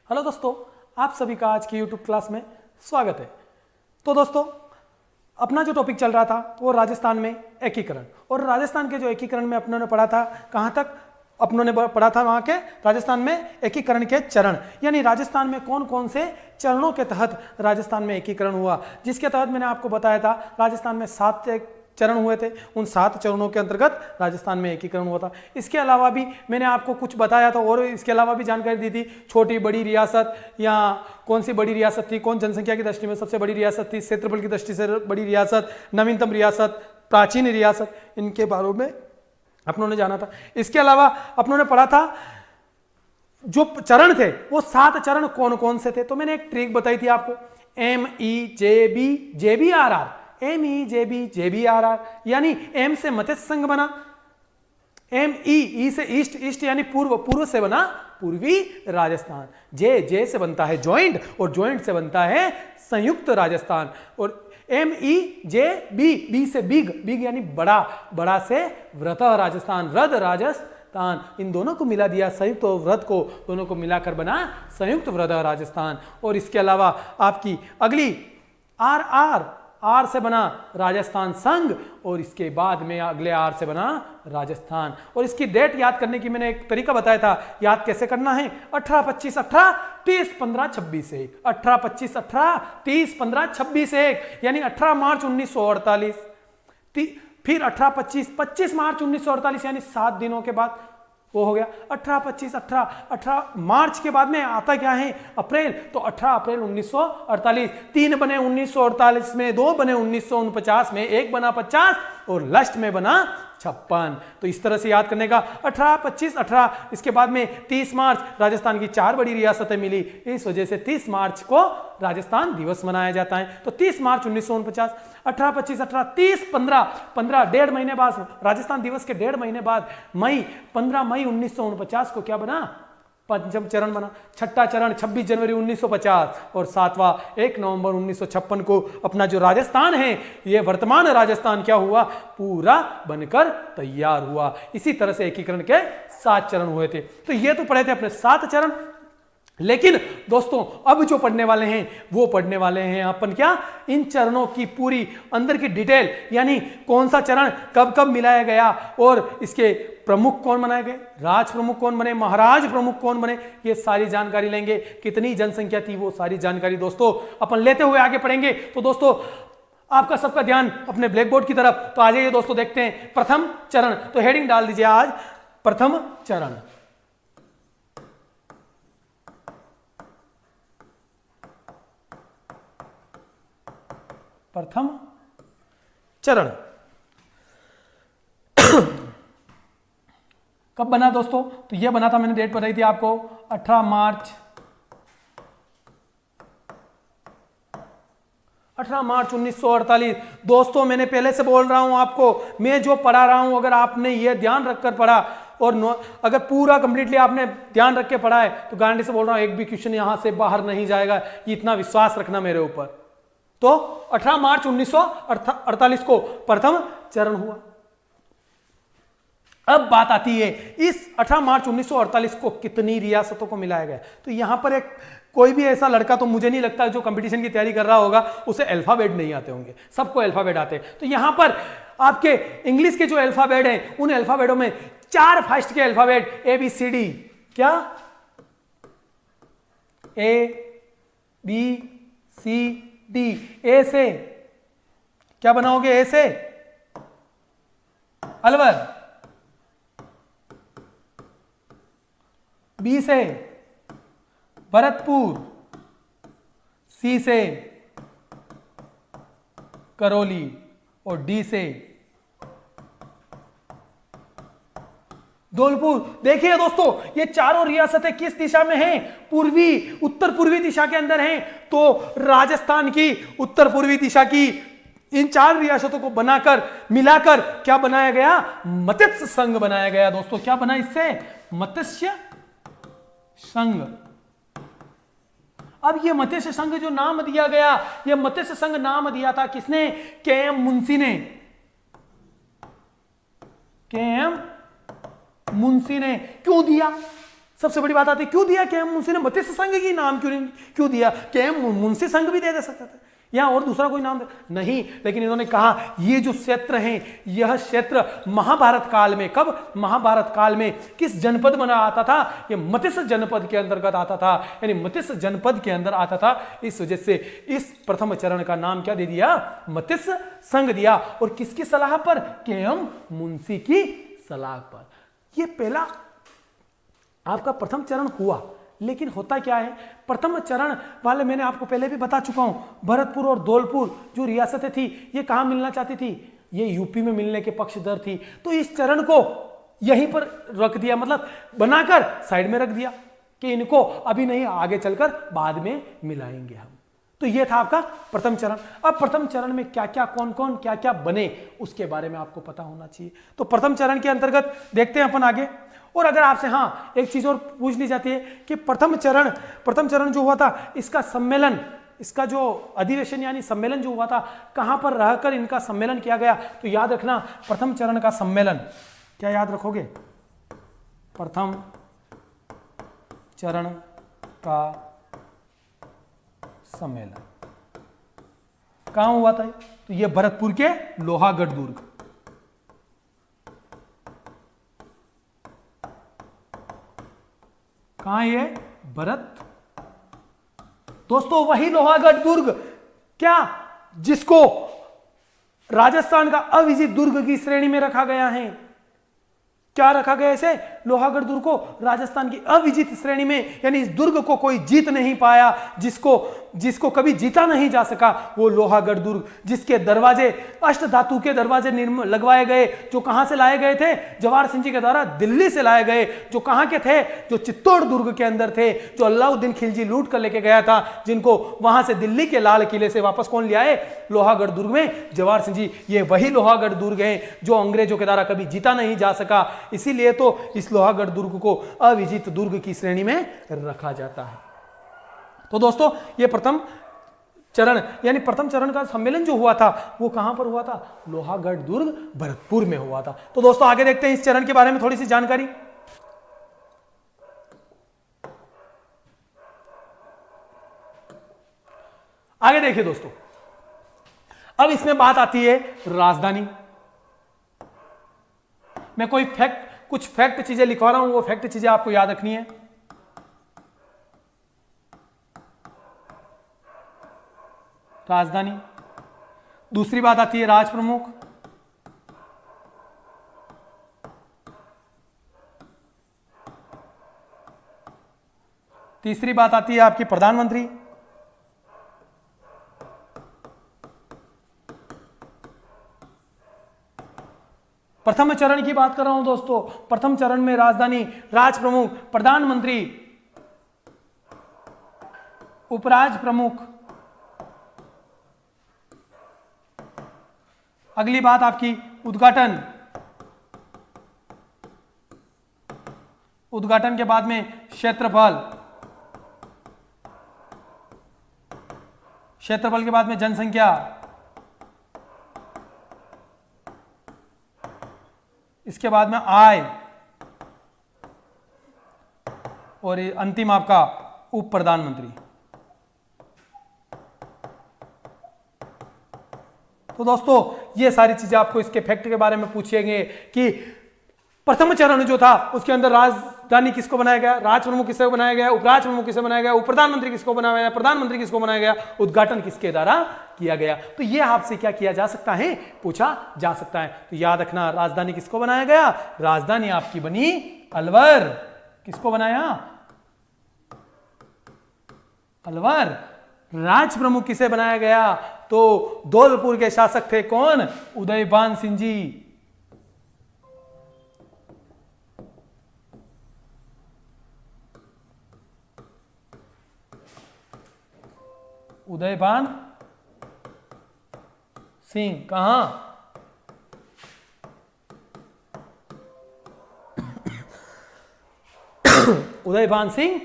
Hello दोस्तों, आप सभी का आज की यूट्यूब क्लास में स्वागत है। तो दोस्तों, अपना जो टॉपिक चल रहा था वो राजस्थान में एकीकरण, और राजस्थान के जो एकीकरण में अपनों ने पढ़ा था, कहाँ तक अपनों ने पढ़ा था वहाँ के राजस्थान में एकीकरण के चरण, यानी राजस्थान में कौन कौन से चरणों के तहत राजस्थान में एकीकरण हुआ, जिसके तहत मैंने आपको बताया था राजस्थान में 7 चरण हुए थे। उन 7 चरणों के अंतर्गत राजस्थान में एकीकरण हुआ था। इसके अलावा भी मैंने आपको कुछ बताया था, और इसके अलावा भी जानकारी दी थी। छोटी बड़ी रियासत, या कौन सी बड़ी रियासत थी, कौन जनसंख्या की दृष्टि में सबसे बड़ी रियासत थी, क्षेत्रफल की दृष्टि से बड़ी रियासत, नवीनतम रियासत, प्राचीन रियासत, इनके बारे में अपनों ने जाना था। इसके अलावा अपनों ने पढ़ा था जो चरण थे वो 7 चरण कौन कौन से थे। तो मैंने एक ट्रिक बताई थी आपको, MEJB MEJB यानी एम से मत्स्य संघ बना, MEE से ईस्ट यानी पूर्व से बना पूर्वी राजस्थान, जे से बनता है ज्वाइंट, और ज्वाइंट से बनता है संयुक्त राजस्थान, और MEJB से बिग यानी बड़ा से वृत राजस्थान, रद राजस्थान, इन दोनों को मिला दिया संयुक्त, व्रत को दोनों को मिलाकर बना संयुक्त वृत राजस्थान। और इसके अलावा आपकी अगली आर से बना राजस्थान संघ, और इसके बाद में अगले आर से बना राजस्थान। और इसकी डेट याद करने की मैंने एक तरीका बताया था, याद कैसे करना है, 18 25 18 30 15 26 1, 18 25 18 30 15 26 1, यानी 18 मार्च 1948, फिर 18 25 मार्च 1948, यानी 7 दिनों के बाद वो हो गया 18 25 18 मार्च के बाद में आता क्या है, अप्रैल, तो 18 अप्रैल 1948, 3 बने 1948 में, 2 बने 1949 में, 1 बना 50 और लास्ट में बना 56। तो इस तरह से याद करने का 18 25 18। इसके बाद में 30 मार्च राजस्थान की 4 बड़ी रियासतें मिली, इस वजह से 30 मार्च को राजस्थान दिवस मनाया जाता है। तो 30 मार्च 1949, 18 25 18 30 15 डेढ़ महीने बाद, राजस्थान दिवस के 1.5 महीने बाद 15 मई 1949 को क्या बना, पंचम चरण बना। छठा चरण 26 जनवरी 1950, और 7वां 1 नवंबर 1956 को अपना जो राजस्थान है, ये वर्तमान राजस्थान क्या हुआ, पूरा बनकर तैयार हुआ। इसी तरह से एकीकरण के 7 चरण हुए थे। तो ये तो पढ़े थे अपने 7 चरण, लेकिन दोस्तों अब जो पढ़ने वाले हैं वो पढ़ने वाले हैं अपन क्या, इन चरणों की पूरी अंदर की डिटेल, यानी कौन सा चरण कब कब मिलाया गया, और इसके प्रमुख कौन बनाए गए, राज प्रमुख कौन बने, महाराज प्रमुख कौन बने, ये सारी जानकारी लेंगे। कितनी जनसंख्या थी वो सारी जानकारी दोस्तों अपन लेते हुए आगे पढ़ेंगे। तो दोस्तों आपका सबका ध्यान अपने ब्लैक बोर्ड की तरफ, तो आ जाइए दोस्तों, देखते हैं प्रथम चरण। तो हेडिंग डाल दीजिए आज, प्रथम चरण। प्रथम चरण कब बना दोस्तों, तो यह बना था, मैंने डेट बताई थी आपको, 18 मार्च 1948। दोस्तों मैंने पहले से बोल रहा हूं आपको, मैं जो पढ़ा रहा हूं अगर आपने यह ध्यान रखकर पढ़ा, और अगर पूरा कंप्लीटली आपने ध्यान रख के पढ़ा है, तो गारंटी से बोल रहा हूं एक भी क्वेश्चन यहां से बाहर नहीं जाएगा, इतना विश्वास रखना मेरे ऊपर। तो 18 मार्च 1948 को प्रथम चरण हुआ। अब बात आती है, इस 18 मार्च 1948 को कितनी रियासतों को मिलाया गया। तो यहां पर एक कोई भी ऐसा लड़का तो मुझे नहीं लगता जो कंपटीशन की तैयारी कर रहा होगा उसे अल्फाबेट नहीं आते होंगे, सबको अल्फाबेट आते हैं। तो यहां पर आपके इंग्लिश के जो अल्फाबेट हैं, उन अल्फाबेटों में 4 फर्स्ट के अल्फाबेट ABCD, क्या ABCD, ए से क्या बनाओगे, ए से अलवर, बी से भरतपुर, सी से करौली, और डी से धौलपुर। देखिए दोस्तों ये चारों रियासतें किस दिशा में हैं, पूर्वी उत्तर पूर्वी दिशा के अंदर हैं। तो राजस्थान की उत्तर पूर्वी दिशा की इन 4 रियासतों को बनाकर मिलाकर क्या बनाया गया, मत्स्य संघ बनाया गया। दोस्तों क्या बना इससे, मत्स्य संघ। अब ये मत्स्य संघ जो नाम दिया गया, ये मत्स्य संघ नाम दिया था किसने, KM मुंशी ने। KM मुंशी ने क्यों दिया, सबसे बड़ी बात आती है क्यों दिया केएम मुंशी ने, मत्स्य संघ की नाम क्यों दिया, केएम मुंशी संघ भी दे सकता था या और दूसरा कोई नाम नहीं, लेकिन इन्होंने कहा ये जो क्षेत्र हैं, यह क्षेत्र महाभारत काल में, कब, महाभारत काल में किस जनपद में आता था, ये मत्स्य जनपद के अंतर्गत आता था, यानी मत्स्य जनपद के अंदर आता था। इस वजह से इस प्रथम चरण का नाम क्या दे दिया, मत्स्य संघ दिया। और किसकी सलाह पर, केएम मुंशी की सलाह पर। यह पहला आपका प्रथम चरण हुआ। लेकिन होता क्या है, प्रथम चरण वाले मैंने आपको पहले भी बता चुका हूं, भरतपुर और धौलपुर जो रियासतें थी ये कहां मिलना चाहती थी, ये यूपी में मिलने के पक्षधर थी। तो इस चरण को यहीं पर रख दिया, मतलब बनाकर साइड में रख दिया कि इनको अभी नहीं, आगे चलकर बाद में मिलाएंगे हम। तो ये था आपका प्रथम चरण। अब प्रथम चरण में क्या क्या, कौन कौन क्या क्या बने, उसके बारे में आपको पता होना चाहिए। तो प्रथम चरण के अंतर्गत देखते हैं अपन आगे। और अगर आपसे हाँ एक चीज और पूछ ली जाती है कि प्रथम चरण जो हुआ था, इसका सम्मेलन, इसका जो अधिवेशन यानी सम्मेलन जो हुआ था, कहां पर रहकर इनका सम्मेलन किया गया, तो याद रखना प्रथम चरण का सम्मेलन, क्या याद रखोगे, प्रथम चरण का सम्मेलन कहां हुआ था, तो यह भरतपुर के लोहागढ़ दुर्ग। कहां ये, भरत, दोस्तों वही लोहागढ़ दुर्ग, क्या, जिसको राजस्थान का अविजित दुर्ग की श्रेणी में रखा गया है। क्या रखा गया इसे, लोहागढ़ दुर्ग को राजस्थान की अविजित श्रेणी में, यानी इस दुर्ग को कोई जीत नहीं पाया, जिसको कभी जीता नहीं जा सका, वो लोहागढ़ दुर्ग, जिसके दरवाजे अष्ट धातु के दरवाजे लगवाए गए, जो कहां से लाए गए थे, जवाहर सिंह जी के द्वारा दिल्ली से लाए गए, जो कहां के थे, जो चित्तौड़ दुर्ग के अंदर थे, जो अलाउद्दीन खिलजी लूट कर लेके गया था, जिनको वहां से दिल्ली के लाल किले से वापस कौन ले आए, लोहागढ़ दुर्ग में जवाहर सिंह जी। ये वही लोहागढ़ दुर्ग है जो अंग्रेजों के द्वारा कभी जीता नहीं जा सका, इसीलिए तो इस लोहागढ़ दुर्ग को अविजित दुर्ग की श्रेणी में रखा जाता है। तो दोस्तों ये प्रथम चरण यानी प्रथम चरण का सम्मेलन जो हुआ था वो कहां पर हुआ था, लोहागढ़ दुर्ग भरतपुर में हुआ था। तो दोस्तों आगे देखते हैं इस चरण के बारे में थोड़ी सी जानकारी। आगे देखिए दोस्तों, अब इसमें बात आती है राजधानी। मैं कुछ फैक्ट चीजें लिखवा रहा हूं, वो फैक्ट चीजें आपको याद रखनी है। राजधानी, दूसरी बात आती है राज प्रमुख, तीसरी बात आती है आपकी प्रधानमंत्री, प्रथम चरण की बात कर रहा हूं दोस्तों, प्रथम चरण में राजधानी, राज प्रमुख, प्रधानमंत्री, उपराज प्रमुख। अगली बात आपकी उद्घाटन, उद्घाटन के बाद में क्षेत्रफल, क्षेत्रफल के बाद में जनसंख्या, इसके बाद में आय, और अंतिम आपका उप प्रधानमंत्री। तो दोस्तों ये सारी चीजें आपको इसके फैक्ट के बारे में पूछेंगे कि प्रथम चरण जो था उसके अंदर राजधानी किसको बनाया गया, राज प्रमुख किसको बनाया गया, उपराज प्रमुख किसको बनाया गया, उप प्रधानमंत्री किसको बनाया गया, प्रधानमंत्री किसको बनाया गया, उद्घाटन किसके द्वारा किया गया। तो ये आपसे क्या किया जा सकता है, पूछा जा सकता है। तो याद रखना राजधानी किसको बनाया गया, राजधानी आपकी बनी अलवर। किसको बनाया, अलवर। राज प्रमुख किसे बनाया गया, तो धौलपुर के शासक थे कौन, उदयभान सिंह जी। उदयभान सिंह कहां, उदयभान सिंह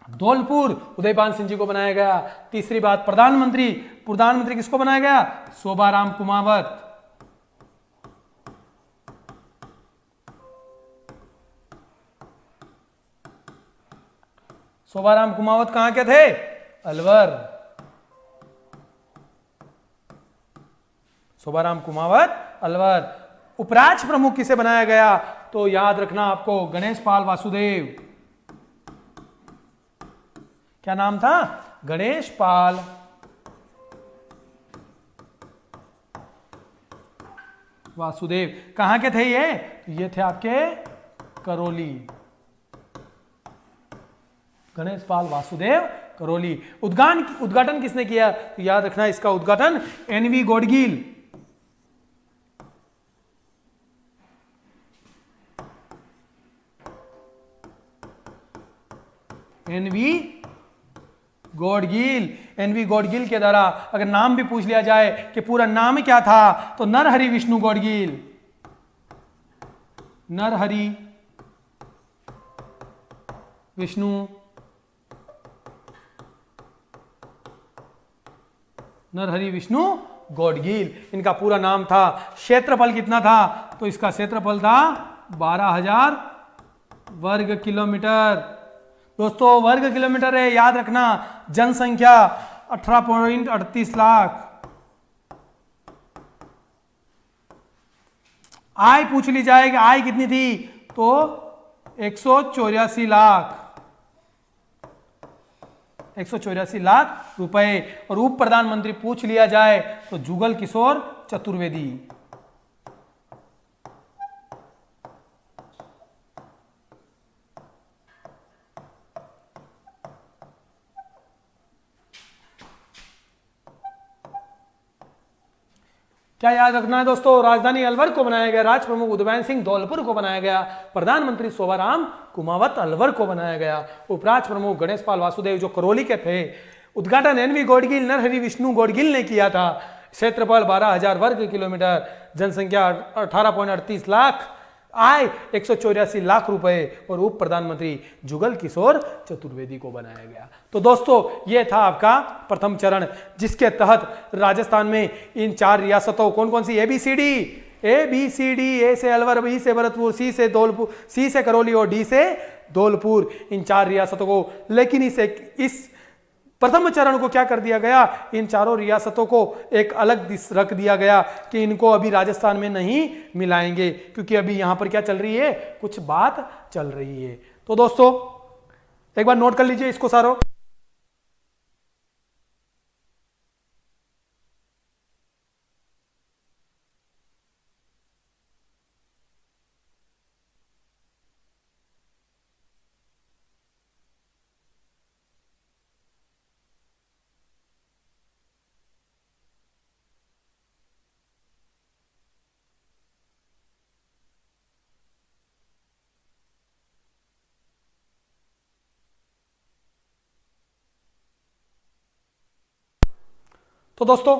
धौलपुर, उदयभान सिंह जी को बनाया गया। तीसरी बात प्रधानमंत्री, प्रधानमंत्री किसको बनाया गया, शोभाराम कुमावत। शोभाराम कुमावत कहां के थे? अलवर। शोभाराम कुमावत अलवर। उपराष्ट्र प्रमुख किसे बनाया गया? तो याद रखना आपको, गणेश पाल वासुदेव। क्या नाम था? गणेश पाल वासुदेव। कहां के थे ये? ये थे आपके करौली। गणेश पाल वासुदेव करौली। उद्घाटन किसने किया? तो याद रखना इसका उद्घाटन एनवी गॉडगिल। एनवी गॉडगिल के द्वारा। अगर नाम भी पूछ लिया जाए कि पूरा नाम क्या था, तो नरहरि विष्णु गॉडगिल। नरहरि विष्णु गॉडगिल इनका पूरा नाम था। क्षेत्रफल कितना था? तो इसका क्षेत्रफल था 12,000 वर्ग किलोमीटर। दोस्तों वर्ग किलोमीटर है, याद रखना। जनसंख्या 18.38 लाख। आय पूछ ली जाएगी, आय कितनी थी? तो 184 लाख। 184 लाख रुपए। और उप प्रधानमंत्री पूछ लिया जाए तो जुगल किशोर चतुर्वेदी। क्या याद रखना है दोस्तों? राजधानी अलवर को बनाया गया, राज प्रमुख उदयन सिंह धौलपुर को बनाया गया, प्रधानमंत्री शोभाराम कुमावत अलवर को बनाया गया, उपराष्ट्र प्रमुख गणेश पाल वासुदेव जो करौली के थे। उद्घाटन एनवी गॉडगिल, नरहरि विष्णु गॉडगिल ने किया था। क्षेत्रफल 12,000 वर्ग किलोमीटर, जनसंख्या 18.38 लाख, आय 184 लाख रुपए और उप प्रधानमंत्री जुगल किशोर चतुर्वेदी को बनाया गया। तो दोस्तों ये था आपका प्रथम चरण, जिसके तहत राजस्थान में इन 4 रियासतों, कौन कौन सी? ABCD, ए से अलवर, बी से भरतपुर, सी से धौलपुर, सी से करौली और डी से धौलपुर, इन 4 रियासतों को। लेकिन इस प्रथम चरण को क्या कर दिया गया? इन चारों रियासतों को एक अलग रख दिया गया कि इनको अभी राजस्थान में नहीं मिलाएंगे, क्योंकि अभी यहां पर क्या चल रही है? कुछ बात चल रही है। तो दोस्तों एक बार नोट कर लीजिए इसको सारो। तो दोस्तों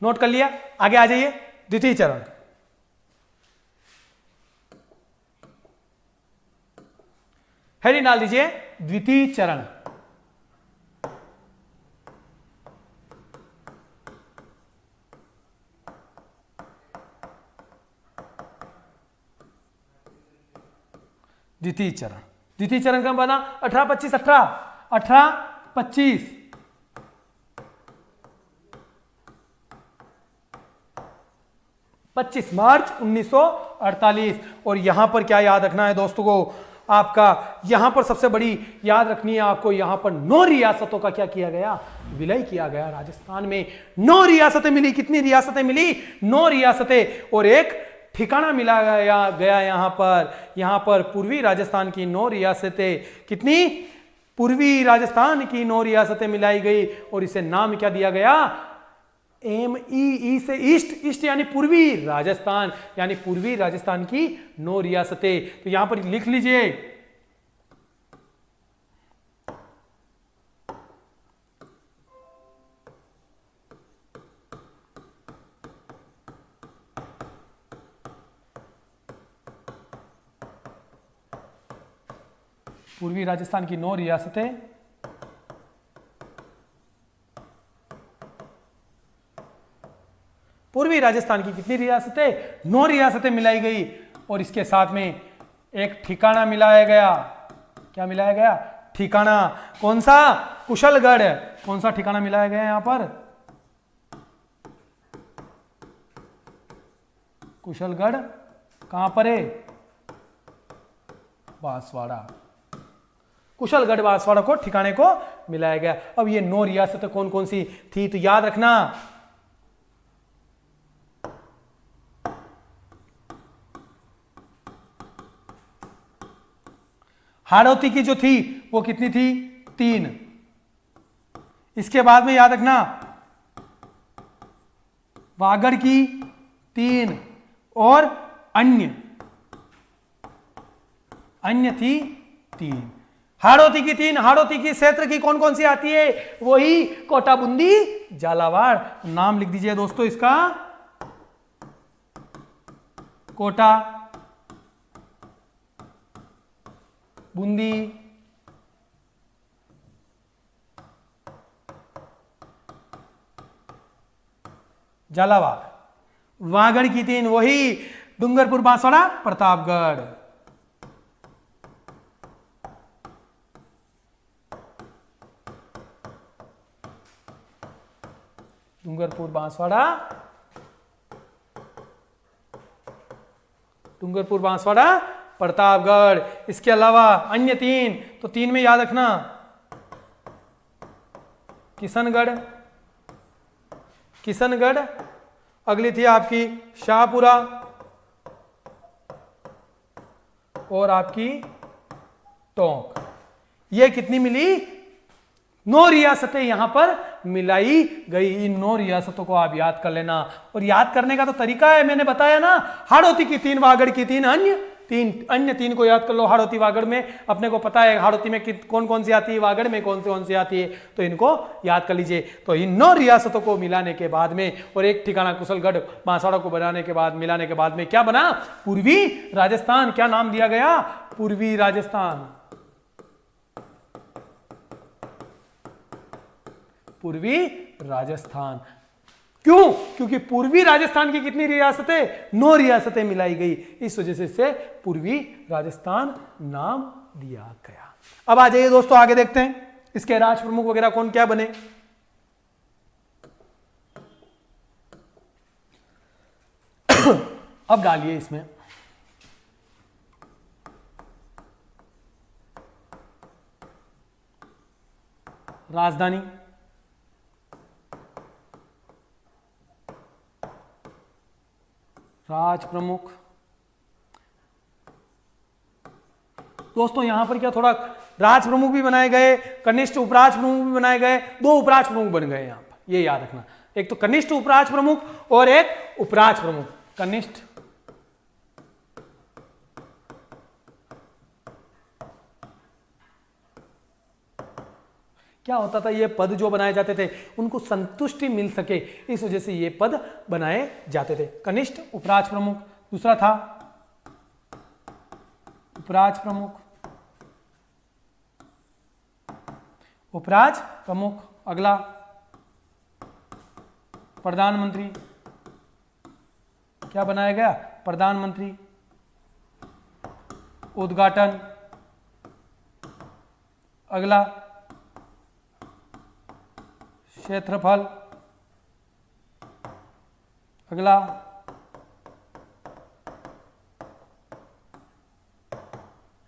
नोट कर लिया, आगे आ जाइए। द्वितीय चरण, हेडिंग डाल दीजिए द्वितीय चरण। द्वितीय चरण का बना 18-25 25 मार्च 1948। और यहां पर क्या याद रखना है दोस्तों को? आपका यहां पर सबसे बड़ी याद रखनी है आपको, यहां पर 9 रियासतों का क्या किया गया? विलय किया गया। राजस्थान में 9 रियासतें मिली। कितनी रियासतें मिली? 9 रियासतें। और एक ठिकाना मिला गया यहां पर पूर्वी राजस्थान की 9 रियासतें। कितनी? पूर्वी राजस्थान की 9 रियासतें मिलाई गई और इसे नाम क्या दिया गया? ई से ईस्ट यानी पूर्वी राजस्थान, यानी पूर्वी राजस्थान की 9 रियासतें। तो यहां पर लिख लीजिए पूर्वी राजस्थान की 9 रियासतें। पूर्वी राजस्थान की कितनी रियासतें? 9 रियासतें मिलाई गई और इसके साथ में एक ठिकाना मिलाया गया। क्या मिलाया गया? ठिकाना कौन सा? कुशलगढ़। कौन सा ठिकाना मिलाया गया है यहां पर? कुशलगढ़ कहां पर है? बांसवाड़ा। कुशलगढ़ बांसवाड़ा को ठिकाने को मिलाया गया। अब ये 9 रियासतें कौन कौन सी थी तो याद रखना। हाड़ौती की जो थी वो कितनी थी? 3। इसके बाद में याद रखना वागड़ की 3 और अन्य थी 3। हाड़ौती की 3। हाड़ौती की क्षेत्र की कौन कौन सी आती है? वही कोटा, बूंदी, झालावाड़। नाम लिख दीजिए दोस्तों इसका, कोटा, बूंदी, झालावाड़। वागड़ की 3 वही डूंगरपुर, बांसवाड़ा, प्रतापगढ़। डूंगरपुर, बांसवाड़ा, डूंगरपुर, बांसवाड़ा, प्रतापगढ़। इसके अलावा अन्य 3 तो 3 में याद रखना किशनगढ़, अगली थी आपकी शाहपुरा और आपकी टोंक। ये कितनी मिली? 9 रियासतें यहां पर मिलाई गई। इन 9 रियासतों को आप याद कर लेना। और याद करने का तो तरीका है, मैंने बताया ना, हाड़ौती की 3, वागड़ की 3, अन्य 3 को याद कर लो। हाड़ौती, वागड़ में अपने को पता है हाड़ौती में कौन कौन सी आती है, वागड़ में कौन सी आती है, तो इनको याद कर लीजिए। तो इन 9 रियासतों को मिलाने के बाद में और एक ठिकाना कुशलगढ़ बांसवाड़ा को बनाने के बाद, मिलाने के बाद में क्या बना? पूर्वी राजस्थान। क्या नाम दिया गया? पूर्वी राजस्थान। पूर्वी राजस्थान। क्यों? क्योंकि पूर्वी राजस्थान की कितनी रियासतें? 9 रियासतें मिलाई गई, इस वजह से इसे पूर्वी राजस्थान नाम दिया गया। अब आ जाइए दोस्तों, आगे देखते हैं इसके राज प्रमुख वगैरह कौन क्या बने। अब डालिए इसमें राजधानी, राज प्रमुख। दोस्तों यहां पर क्या थोड़ा राज प्रमुख भी बनाए गए, कनिष्ठ उपराज प्रमुख भी बनाए गए, 2 उपराज प्रमुख बन गए यहां पर, ये याद रखना। एक तो कनिष्ठ उपराज प्रमुख और एक उपराज प्रमुख। कनिष्ठ क्या होता था, ये पद जो बनाए जाते थे उनको संतुष्टि मिल सके, इस वजह से ये पद बनाए जाते थे। कनिष्ठ उपराज प्रमुख। दूसरा था उपराज प्रमुख, उपराज प्रमुख। अगला प्रधानमंत्री। क्या बनाया गया? प्रधानमंत्री। उद्घाटन। अगला क्षेत्रफल। अगला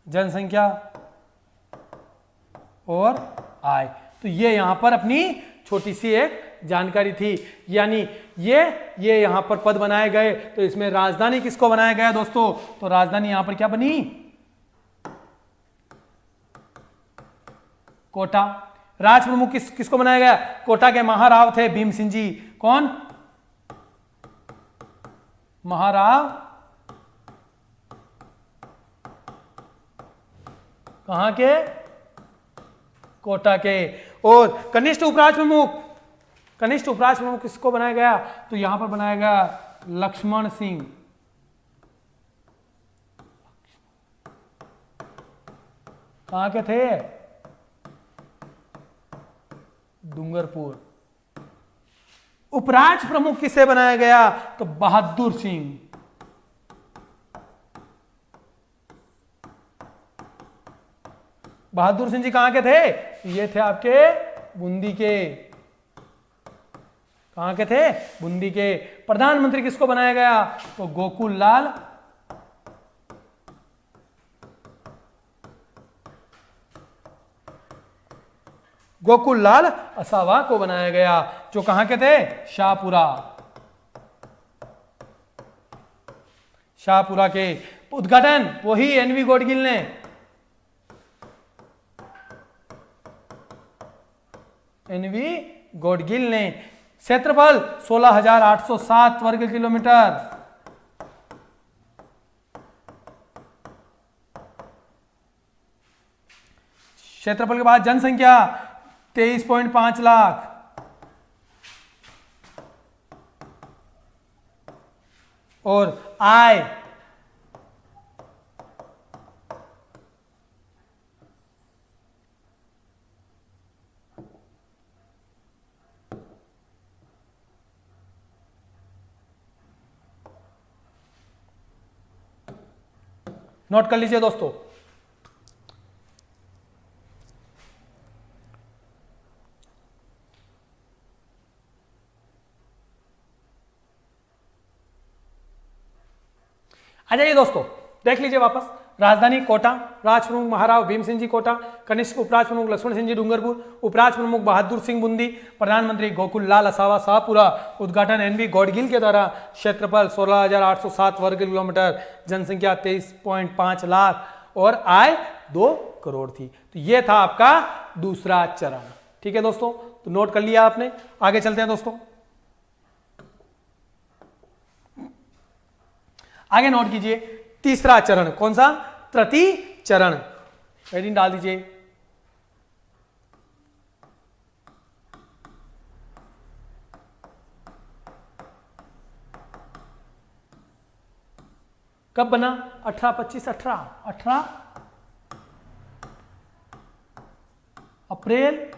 जनसंख्या और आय। तो ये यहां पर अपनी छोटी सी एक जानकारी थी। यानी ये यहां पर पद बनाए गए। तो इसमें राजधानी किसको बनाया गया दोस्तों? तो राजधानी यहां पर क्या बनी? कोटा। राज प्रमुख किसको बनाया गया? कोटा के महाराव थे भीम सिंह जी। कौन? महाराव कहां के? कोटा के। और कनिष्ठ उपराज प्रमुख, कनिष्ठ उपराज प्रमुख किसको बनाया गया? तो यहां पर बनाया गया लक्ष्मण सिंह। कहां के थे? डूंगरपुर। उपराज प्रमुख किसे बनाया गया? तो बहादुर सिंह। बहादुर सिंह जी कहां के थे? ये थे आपके बूंदी के। कहां के थे? बूंदी के। प्रधानमंत्री किसको बनाया गया? तो गोकुल लाल असावा को बनाया गया, जो कहां के थे? शाहपुरा के। उद्घाटन वही एनवी गॉडगिल ने। क्षेत्रफल 16,807 वर्ग किलोमीटर। क्षेत्रफल के बाद जनसंख्या 23.5 लाख। और आय नोट कर लीजिए दोस्तों। आ जाइए दोस्तों, देख लीजिए वापस। राजधानी कोटा, राज प्रमुख महाराव भीम सिंह जी कोटा, कनिष्ठ उपराज प्रमुख लक्ष्मण सिंह जी डूंगरपुर, उपराज प्रमुख बहादुर सिंह बूंदी, प्रधानमंत्री गोकुल लाल असावा शाहपुरा, उद्घाटन एनवी गॉडगिल के द्वारा, क्षेत्रफल 16,807 वर्ग किलोमीटर, जनसंख्या 23.5 लाख और आय 2 करोड़ थी। तो ये था आपका दूसरा चरण। ठीक है दोस्तों, तो नोट कर लिया आपने। आगे चलते हैं दोस्तों, आगे नोट कीजिए तीसरा चरण। कौन सा? तृतीय चरण। हेडिंग डाल दीजिए। कब बना? 18 अप्रैल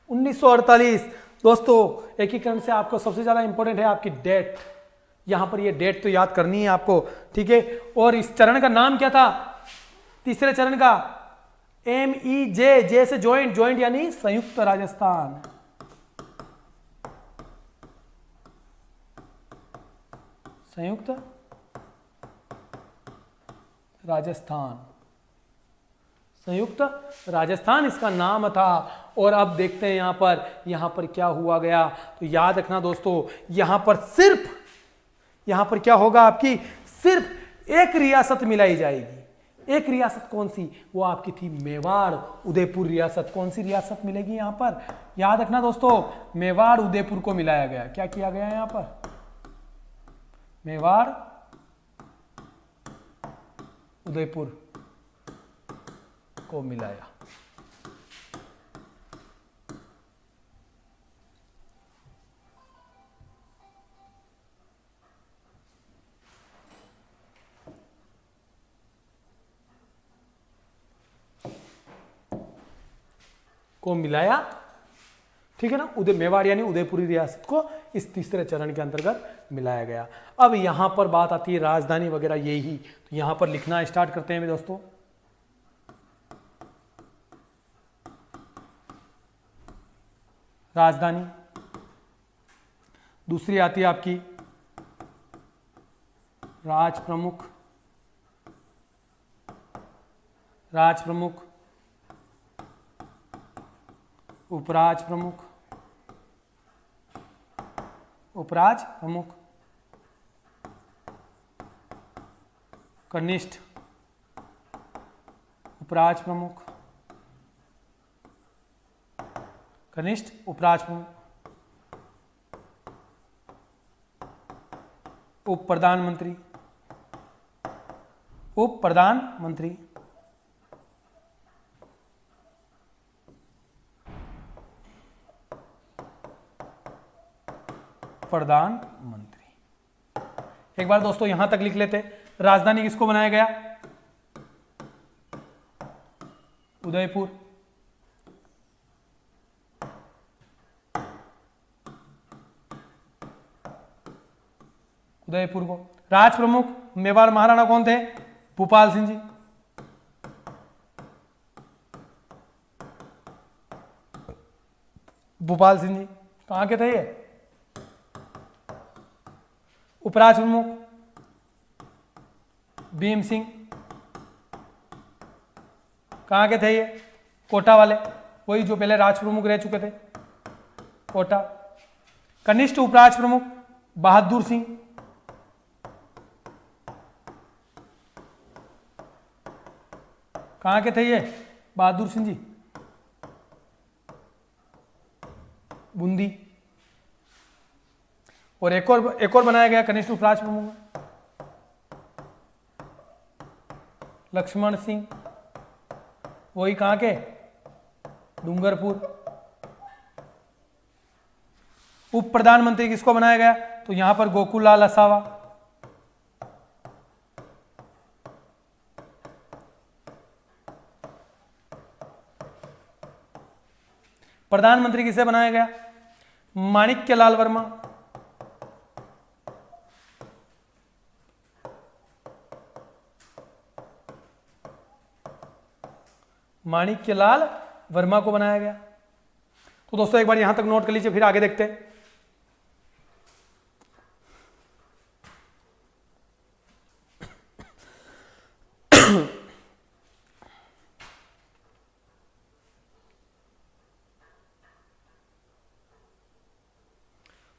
1948। दोस्तों एकीकरण से आपको सबसे ज्यादा इंपॉर्टेंट है आपकी डेट। यहां पर ये डेट तो याद करनी है आपको, ठीक है। और इस चरण का नाम क्या था? तीसरे चरण का MEJ, जे से ज्वाइंट, ज्वाइंट यानी संयुक्त राजस्थान। संयुक्त राजस्थान इसका नाम था। और अब देखते हैं यहां पर क्या हुआ गया। तो याद रखना दोस्तों, यहां पर क्या होगा? आपकी सिर्फ एक रियासत मिलाई जाएगी। एक रियासत कौन सी? वो आपकी थी मेवाड़ उदयपुर रियासत। कौन सी रियासत मिलेगी यहां पर? याद रखना दोस्तों, मेवाड़ उदयपुर को मिलाया गया। क्या किया गया यहां पर? मेवाड़ उदयपुर को मिलाया। ठीक है ना। मेवाड़ यानी उदयपुरी रियासत को इस तीसरे चरण के अंतर्गत मिलाया गया। अब यहां पर बात आती है राजधानी वगैरह यही। तो यहां पर लिखना स्टार्ट करते हैं दोस्तों। राजधानी। दूसरी आती है आपकी राज प्रमुख, उपराज प्रमुख, कनिष्ठ उपराज प्रमुख, उप प्रधानमंत्री, एक बार दोस्तों यहां तक लिख लेते। राजधानी किसको बनाया गया? उदयपुर। को। राज प्रमुख मेवाड़ महाराणा कौन थे? भूपाल सिंह जी। भूपाल सिंह जी कहाँ के थे ये? उपराष्ट्र प्रमुख भीम सिंह कहाँ के थे ये? कोटा वाले, वही जो पहले राष्ट्र प्रमुख रह चुके थे, कोटा। कनिष्ठ उपराष्ट्र प्रमुख बहादुर सिंह, कहाँ के थे ये? बहादुर सिंह जी, बूंदी। और एक और बनाया गया कनिष्ठ उपराष्ट्र प्रमुख, लक्ष्मण सिंह, वही कहाँ के? डूंगरपुर। उप प्रधानमंत्री किसको बनाया गया? तो यहां पर गोकुल लाल असावा। प्रधानमंत्री किसे बनाया गया? माणिक्य लाल वर्मा। माणिक्य लाल वर्मा को बनाया गया। तो दोस्तों एक बार यहां तक नोट कर लीजिए, फिर आगे देखते हैं।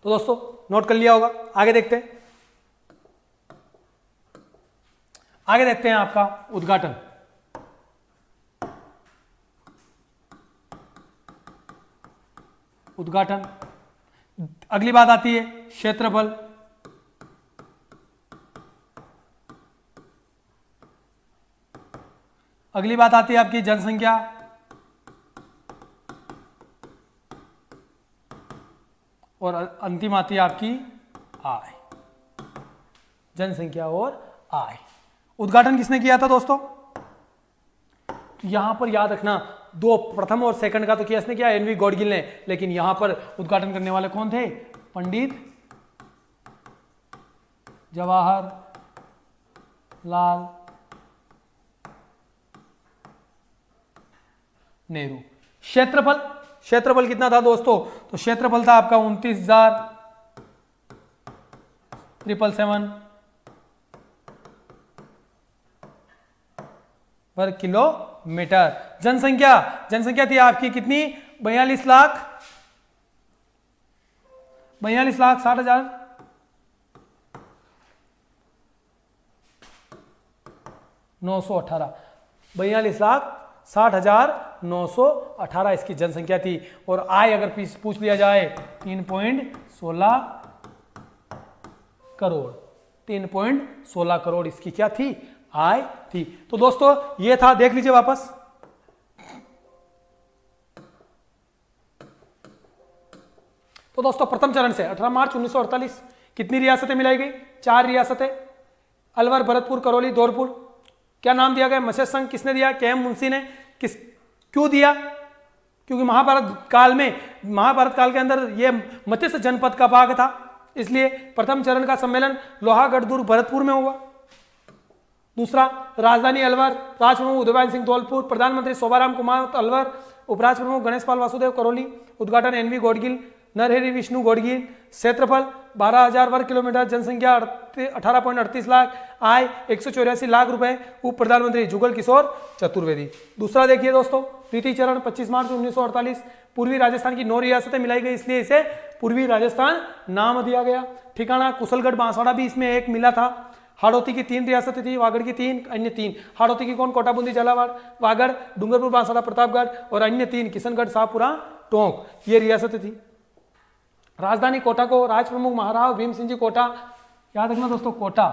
तो दोस्तों नोट कर लिया होगा, आगे देखते हैं। आगे देखते हैं आपका उद्घाटन। उद्घाटन, अगली बात आती है क्षेत्रफल। अगली बात आती है आपकी जनसंख्या। और अंतिम आती है आपकी आय। जनसंख्या और आय। उद्घाटन किसने किया था दोस्तों? तो यहां पर याद रखना, दो प्रथम और सेकंड का तो किसने किया? एनवी गॉडगिल ने। लेकिन यहां पर उद्घाटन करने वाले कौन थे? पंडित जवाहर लाल नेहरू। क्षेत्रफल, क्षेत्रफल कितना था दोस्तों? तो क्षेत्रफल था आपका 29,777 वर्ग किलोमीटर। जनसंख्या, जनसंख्या थी आपकी कितनी? 42,60,000 918। 42,60,918 इसकी जनसंख्या थी। और आय अगर पूछ लिया जाए 3.16 करोड़। 3.16 करोड़ इसकी क्या थी? आय थी। तो दोस्तों ये था, देख लीजिए वापस। तो दोस्तों प्रथम चरण से 18 मार्च 1948 कितनी रियासतें मिलाई गई? 4 रियासतें, अलवर, भरतपुर, करौली, धौलपुर। क्या नाम दिया गया? मत्स्य संघ। किसने दिया? के.एम. मुंशी ने। क्यों दिया? क्योंकि महाभारत काल के अंदर ये मत्स्य जनपद का भाग था, इसलिए प्रथम चरण का सम्मेलन लोहागढ़, दुर्ग, भरतपुर में हुआ। दूसरा, राजधानी अलवर, राष्ट्र प्रमुख उदयभान सिंह धौलपुर, प्रधानमंत्री शोभाराम कुमार अलवर, उपराष्ट्र प्रमुख गणेश पाल वासुदेव करौली। उद्घाटन एनवी गॉडगिल, नरहरि विष्णु गॉडगिल। क्षेत्रफल 12,000 वर्ग किलोमीटर, जनसंख्या 18.38 लाख, आय 184 लाख रुपए। उप प्रधानमंत्री जुगल किशोर चतुर्वेदी। दूसरा देखिए दोस्तों, द्वितीय चरण 25 मार्च 1948 पूर्वी राजस्थान की 9 रियासतें मिलाई गई, इसलिए इसे पूर्वी राजस्थान नाम दिया गया। ठिकाना कुशलगढ़, बांसवाड़ा भी इसमें एक मिला था। हाड़ौती की 3 रियासतें थी, वागड़ की 3, अन्य 3। हाड़ौती की कौन? कोटा, बूंदी, झालावाड़, वागड़, डूंगरपुर, बांसवाड़ा, प्रतापगढ़। और अन्य 3 किशनगढ़, शाहपुरा, टोंक, ये रियासतें थी। राजधानी कोटा को राज प्रमुख महाराव भीम सिंह जी कोटा, याद रखना दोस्तों, कोटा।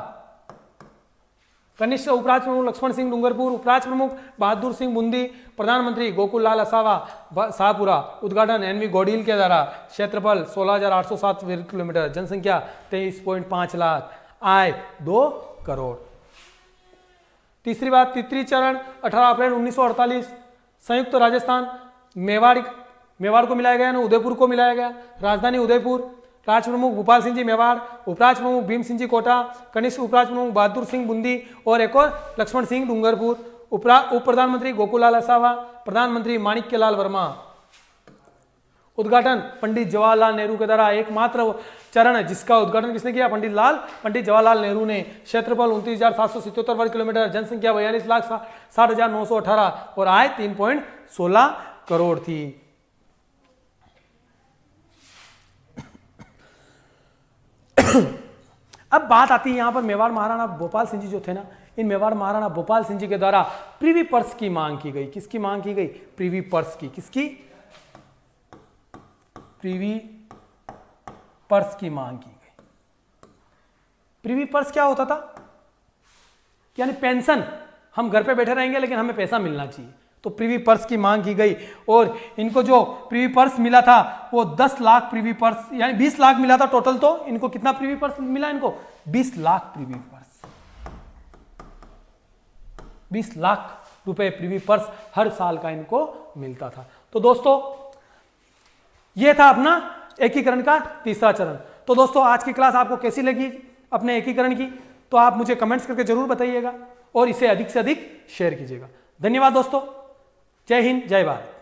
कनिष्ठ उपराष्ट्र प्रमुख लक्ष्मण सिंह डूंगरपुर, उपराष्ट्र प्रमुख बहादुर सिंह बूंदी, प्रधानमंत्री गोकुल लाल असावा शाहपुरा। उद्घाटन एनवी गॉडगिल के द्वारा। क्षेत्रफल 16,807 वर्ग किलोमीटर, जनसंख्या 23.5 लाख, आय 2 करोड़। तीसरी बात, तृतीय चरण 18 अप्रैल 1948 संयुक्त राजस्थान मेवाड़ को मिलाया गया ना, उदयपुर को मिलाया गया। राजधानी उदयपुर, राष्ट्र प्रमुख भूपाल सिंह जी मेवाड़, उपराष्ट्र प्रमुख भीम सिंह जी कोटा, कनिष्ठ उपराष्ट्र प्रमुख बहादुर सिंह बूंदी और एक और लक्ष्मण सिंह डूंगरपुर। उप प्रधानमंत्री गोकुल लाल असावा, प्रधानमंत्री माणिक्य लाल वर्मा। उद्घाटन पंडित जवाहरलाल नेहरू के द्वारा एकमात्र चरण है जिसका उद्घाटन किसने किया? पंडित जवाहरलाल नेहरू ने। क्षेत्रफल 29,777 वर्ग किलोमीटर, जनसंख्या 42,60,918 और आय 3.16 करोड़ थी। अब बात आती है यहां पर मेवाड़ महाराणा भोपाल सिंह जी जो थे ना, इन मेवाड़ महाराणा भोपाल सिंह जी के द्वारा प्रिवी पर्स की मांग की गई। किसकी मांग की गई? प्रिवी पर्स की। किसकी? प्रिवी पर्स की मांग की गई। प्रिवी पर्स क्या होता था? यानी पेंशन, हम घर पे बैठे रहेंगे लेकिन हमें पैसा मिलना चाहिए, तो प्रिवी पर्स की मांग की गई। और इनको जो प्रिवी पर्स मिला था वो 10 लाख प्रिवी पर्स, यानी 20 लाख मिला था टोटल। तो इनको कितना प्रिवी पर्स मिला? इनको 20 लाख प्रिवी पर्स, 20 लाख रुपए प्रिवी पर्स हर साल का इनको मिलता था। तो दोस्तों यह था अपना एकीकरण का तीसरा चरण। तो दोस्तों आज की क्लास आपको कैसी लगी अपने एकीकरण की, तो आप मुझे कमेंट्स करके जरूर बताइएगा और इसे अधिक से अधिक शेयर कीजिएगा। धन्यवाद दोस्तों। जय हिंद, जय भारत।